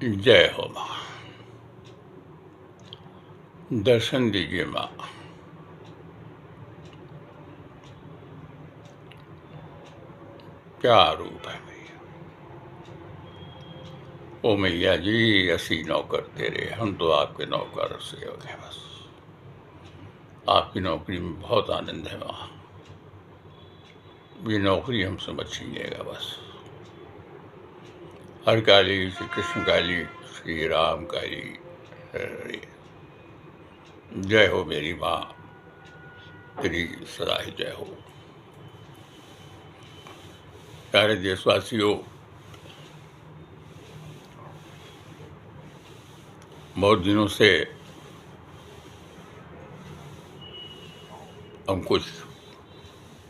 जय हो माँ। दर्शन दीजिए माँ। क्या रूप है मैया। ओ मैया जी, असी नौकर तेरे, हम तो आपके नौकर सेवक हैं बस। आपकी नौकरी में बहुत आनंद है माँ। ये नौकरी हमसे मत छीनिएगा बस। हर काली, श्री कृष्ण काली, श्री राम काली। हरे। जय हो मेरी माँ, तेरी सदा ही जय हो। प्यारे देशवासियों, बहुत दिनों से हम कुछ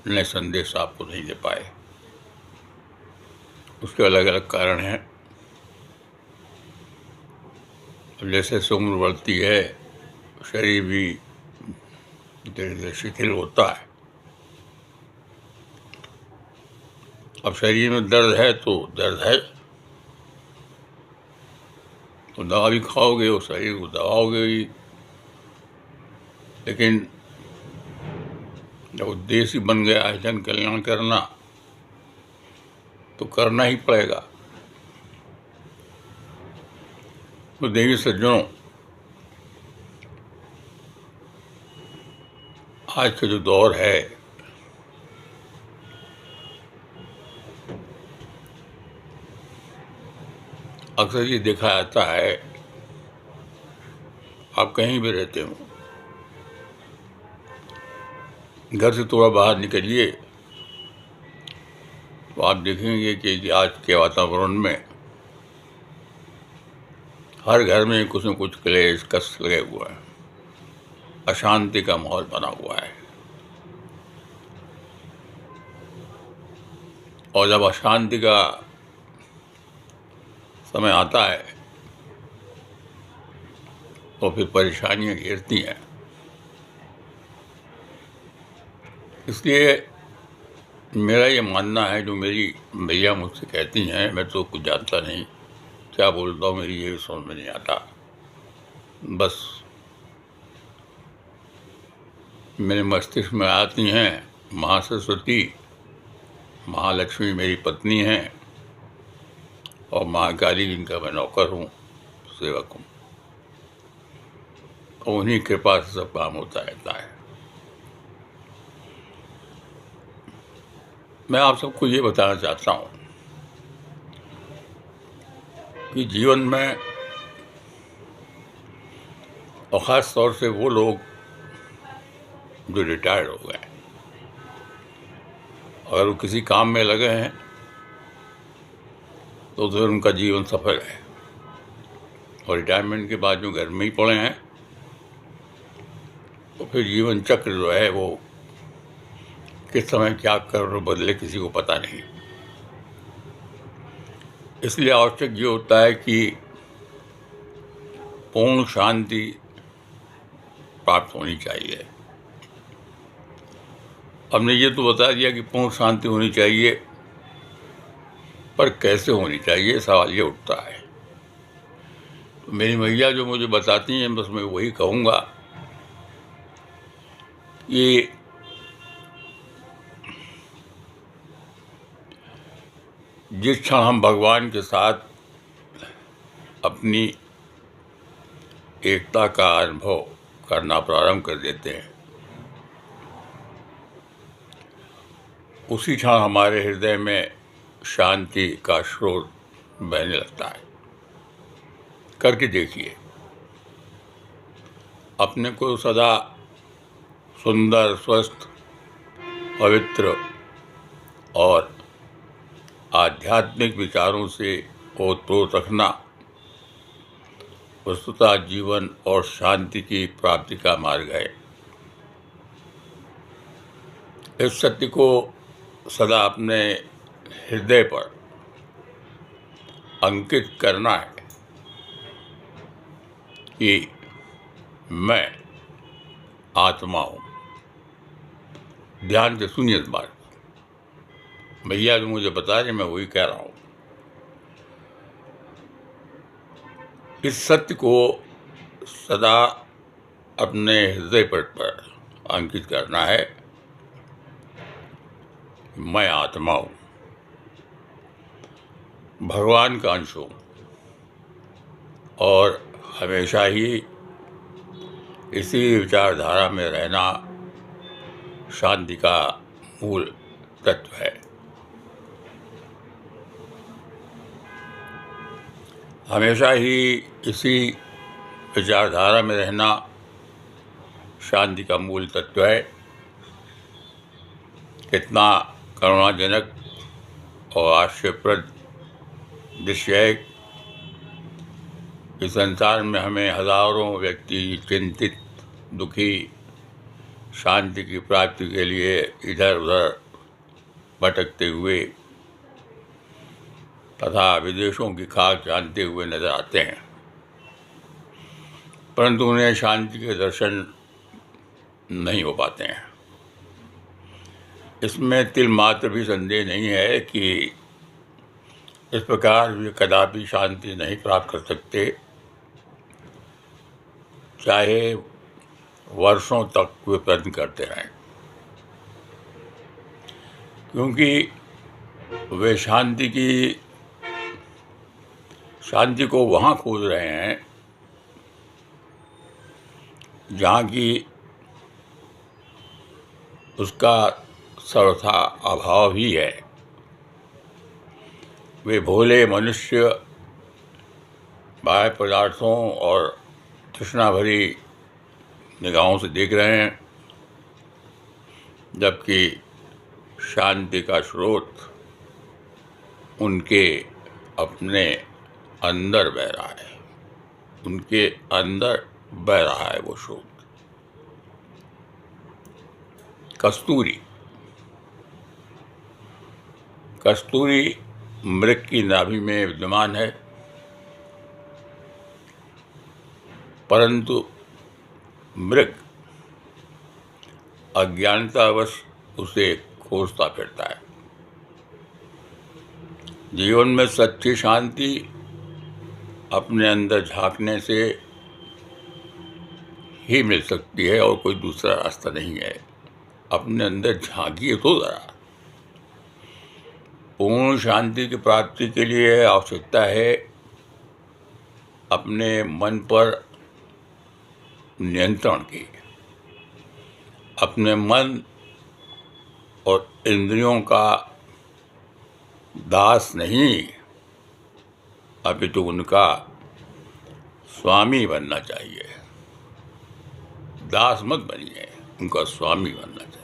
नए संदेश आपको नहीं दे पाए। उसके अलग अलग कारण हैं। जैसे से उम्र बढ़ती है, शरीर भी धीरे धीरे शिथिल होता है। अब शरीर में दर्द है तो दर्द है, तो दवा भी खाओगे, वो शरीर को दबाओगे ही। लेकिन जब उद्देश्य ही बन गया है जन कल्याण करना, तो करना ही पड़ेगा। तो देवी सज्जनों, आज का जो दौर है, अक्सर ये देखा जाता है, आप कहीं भी रहते हो, घर से थोड़ा बाहर निकलिए तो आप देखेंगे कि आज के वातावरण में हर घर में कुछ न कुछ क्लेश कष्ट लगे हुआ है। अशांति का माहौल बना हुआ है। और जब अशांति का समय आता है तो फिर परेशानियां घेरती हैं। इसलिए मेरा ये मानना है, जो मेरी भैया मुझसे कहती हैं, मैं तो कुछ जानता नहीं, क्या बोलता हूँ मेरी ये समझ में नहीं आता। बस मेरे मस्तिष्क में आती हैं महासरस्वती, महालक्ष्मी मेरी पत्नी हैं, और महाकाली जिनका मैं नौकर हूँ, सेवक हूँ। और उन्हीं कृपा से सब काम होता रहता है। मैं आप सबको ये बताना चाहता हूँ कि जीवन में, और ख़ास तौर से वो लोग जो रिटायर्ड हो गए, अगर वो किसी काम में लगे हैं तो फिर उनका जीवन सफल है। और रिटायरमेंट के बाद जो घर में ही पड़े हैं, तो फिर जीवन चक्र जो है वो किस समय क्या कर बदले किसी को पता नहीं। इसलिए आवश्यक ये होता है कि पूर्ण शांति प्राप्त होनी चाहिए। हमने ये तो बता दिया कि पूर्ण शांति होनी चाहिए, पर कैसे होनी चाहिए, सवाल ये उठता है। तो मेरी मैया जो मुझे बताती हैं, बस मैं वही कहूँगा कि जिस क्षण हम भगवान के साथ अपनी एकता का अनुभव करना प्रारंभ कर देते हैं, उसी क्षण हमारे हृदय में शांति का स्रोत बहने लगता है। करके देखिए, अपने को सदा सुंदर, स्वस्थ, पवित्र और आध्यात्मिक विचारों से ओतप्रोत रखना वस्तुतः जीवन और शांति की प्राप्ति का मार्ग है। इस सत्य को सदा अपने हृदय पर अंकित करना है कि मैं आत्मा हूँ। ध्यान से सुनिए इस बात। भैया जो मुझे बता रहे, मैं वही कह रहा हूँ। इस सत्य को सदा अपने हृदय पट पर अंकित करना है। मैं आत्मा हूँ, भगवान का अंश हूँ और हमेशा ही इसी विचारधारा में रहना शांति का मूल तत्व है। हमेशा ही इसी विचारधारा में रहना शांति का मूल तत्व है। कितना करुणाजनक और आश्चर्यप्रद दृश्य है कि संसार में हमें हजारों व्यक्ति चिंतित, दुखी, शांति की प्राप्ति के लिए इधर उधर भटकते हुए तथा विदेशों की खाक जानते हुए नजर आते हैं, परंतु उन्हें शांति के दर्शन नहीं हो पाते हैं। इसमें तिल मात्र भी संदेह नहीं है कि इस प्रकार वे कदापि शांति नहीं प्राप्त कर सकते, चाहे वर्षों तक वे प्रयत्न करते रहें, क्योंकि वे शांति को वहाँ खोज रहे हैं जहाँ की उसका सर्वथा अभाव ही है। वे भोले मनुष्य बाह्य पदार्थों और तृष्णा भरी निगाहों से देख रहे हैं, जबकि शांति का स्रोत उनके अपने अंदर बह रहा है, उनके अंदर बह रहा है वो स्रोत। कस्तूरी मृग की नाभि में विद्यमान है, परंतु मृग अज्ञानतावश उसे खोजता फिरता है। जीवन में सच्ची शांति अपने अंदर झांकने से ही मिल सकती है और कोई दूसरा रास्ता नहीं है। अपने अंदर झांकिए तो जरा। पूर्ण शांति की प्राप्ति के लिए आवश्यकता है अपने मन पर नियंत्रण की, अपने मन और इंद्रियों का दास नहीं, अपितु उनका स्वामी बनना चाहिए। दास मत बनिए, उनका स्वामी बनना चाहिए,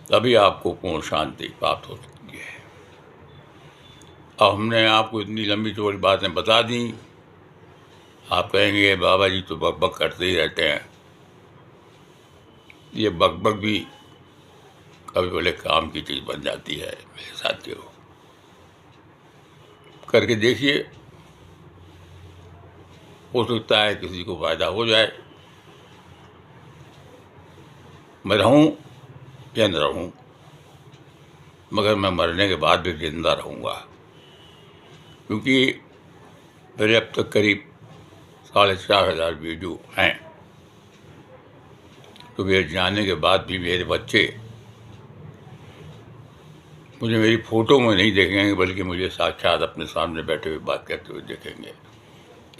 तभी आपको पूर्ण शांति प्राप्त हो सकती है। अब हमने आपको इतनी लंबी चौड़ी बातें बता दी। आप कहेंगे बाबा जी तो बकबक करते ही रहते हैं। ये बकबक भी कभी बोले काम की चीज़ बन जाती है। मेरे साथियों, करके देखिए, हो सकता है किसी को फायदा हो जाए। मैं रहूं या न रहूं, मगर मैं मरने के बाद भी जिंदा रहूंगा, क्योंकि मेरे अब तक करीब 4,500 वीडियो हैं। तो मेरे जाने के बाद भी मेरे बच्चे मुझे मेरी फ़ोटो में नहीं देखेंगे, बल्कि मुझे साक्षात अपने सामने बैठे हुए बात करते हुए देखेंगे।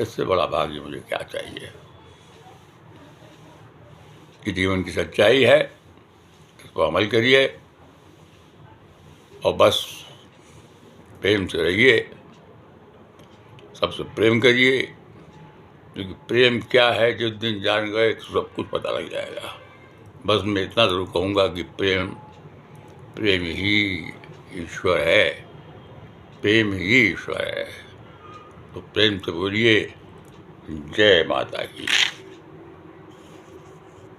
इससे बड़ा भाग्य मुझे क्या चाहिए। कि जीवन की सच्चाई है, इसको अमल करिए और बस प्रेम से रहिए, सबसे प्रेम करिए, क्योंकि प्रेम क्या है जिस दिन जान गए तो सब कुछ पता लग जाएगा। बस मैं इतना ज़रूर कहूँगा कि प्रेम ही ईश्वर है, प्रेम ही ईश्वर है। तो प्रेम से बोलिए जय माता की।